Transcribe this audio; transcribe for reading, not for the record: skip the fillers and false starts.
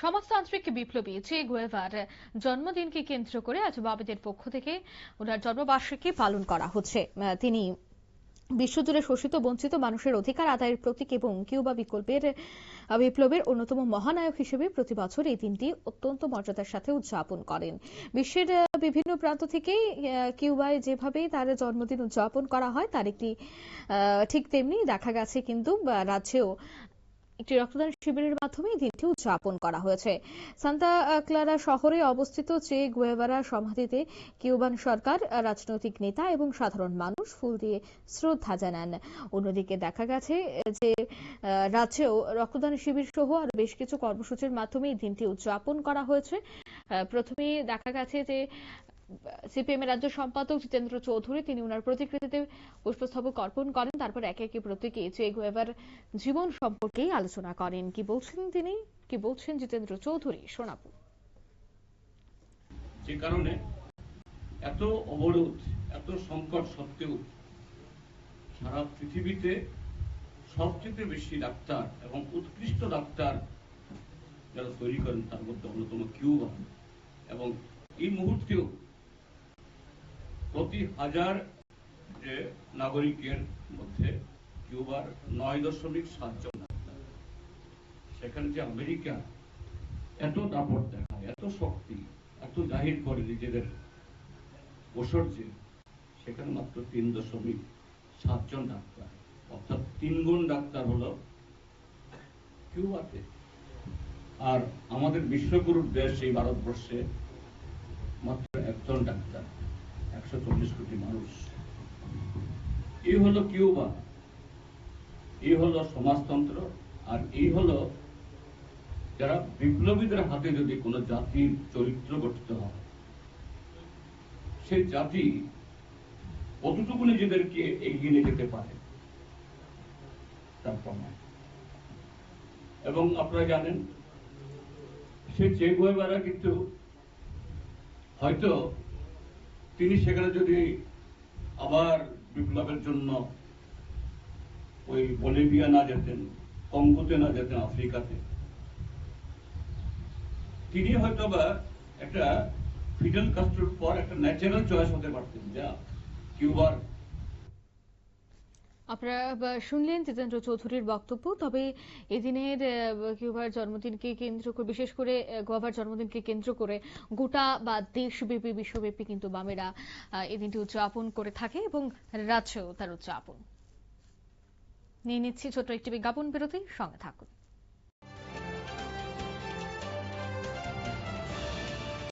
সমাজতান্ত্রিক বিপ্লবী চে গুয়েভার জন্মদিনকে কেন্দ্র করে আজ বামেদের পক্ষ থেকে ওনার জন্মবার্ষিকী পালন করা হচ্ছে। তিনি বিশ্বজুড়ে শোষিত বঞ্চিত মানুষের অধিকার আদায়ের প্রতীক এবং কিউবা বিপ্লবের অন্যতম মহানায়ক হিসেবে প্রতি বছর এই দিনটি অত্যন্ত মর্যাদার সাথে উদযাপন করেন। বিশ্বের বিভিন্ন প্রান্ত থেকে কিউবায় যেভাবে তার জন্মদিন উদযাপন করা হয় তার একটি ঠিক তেমনি দেখা গেছে কিন্তু রাজ্যেও একটি রক্তদান শিবিরের মাধ্যমে এই দিনটি উদযাপন করা হয়েছে। সান্তা ক্লারা শহরে অবস্থিত চে গুয়েভারা সমাধিতে কিউবান সরকার, রাজনৈতিক নেতা এবং সাধারণ মানুষ ফুল দিয়ে শ্রদ্ধা জানান। অন্যদিকে দেখা গেছে যে রাজ্যেও রক্তদান শিবির সহ আরো বেশ কিছু কর্মসূচির মাধ্যমে এই দিনটি উদযাপন করা হয়েছে। প্রথমে দেখা গেছে যে সিপিএম এর রাজ্য সম্পাদক জিতেন্দ্র চৌধুরী তিনি ওনার প্রতিকৃতিতে পুষ্পস্তবক অর্পণ করেন। তারপর একে একে প্রত্যেকে চে গুয়েভার জীবন সম্পর্কেই আলোচনা করেন। কি বলছেন তিনি, কি বলছেন জিতেন্দ্র চৌধুরী, শোনাবো। যে কারণে এত অবরোধ, এত সংকট সত্ত্বেও সারা পৃথিবীতে সবচেয়ে বেশি ডাক্তার এবং উৎকৃষ্ট ডাক্তার যারা তৈরি করেন তার মধ্যে অন্যতম কিউবা, এবং এই মুহূর্তেও প্রতি হাজার যে নাগরিকের মধ্যে কিউবার 9.7 জন ডাক্তার। সেখানে যে আমেরিকা এত দাপট দেখায়, এত শক্তি, এত জাহির করে নিজেদের ঐশ্বর্যে, সেখানে মাত্র 3.7 জন ডাক্তার, অর্থাৎ 3 গুণ ডাক্তার হলো কিউবাতে। আর আমাদের বিশ্বগুরুর দেশ এই ভারতবর্ষে মাত্র 1 জন ডাক্তার, 140 কোটি মানুষ। এই হলো কিউবা, এই হলো সমাজতন্ত্র, আর এই হলো যারা বিপ্লবীদের হাতে যদি কোনো জাতির চরিত্র গঠিত হয়, সেই জাতি কতটুকু নিজেদেরকে এগিয়ে নিয়ে যেতে পারে তার প্রমাণ। এবং আপনারা জানেন সে চে গুয়েভারা কিন্তু হয়তো তিনি সেখানে যদি আবার বিপ্লবের জন্য ওই বলিভিয়া না যেতেন, কঙ্গোতে না যেতেন, আফ্রিকাতে, তিনি হয়তো বা একটা ফিডেল কাস্ট্রোর পর একটা ন্যাচারাল চয়েস হতে পারতেন যা কিউবার। আপনারা শুনলেন জিতেন্দ্র চৌধুরীর বক্তব্য। তবে এদিনের কিউবার জন্মদিনকে কেন্দ্র করে, বিশেষ করে গুয়েভার জন্মদিনকে কেন্দ্র করে গোটা বা দেশব্যাপী বিশ্বব্যাপী কিন্তু বামেরা এই দিনটি উদযাপন করে থাকে এবং রাজ্যেও তার উদযাপন। নিয়ে নিচ্ছি ছোট্ট একটি বিজ্ঞাপন বিরতি, সঙ্গে থাকুন।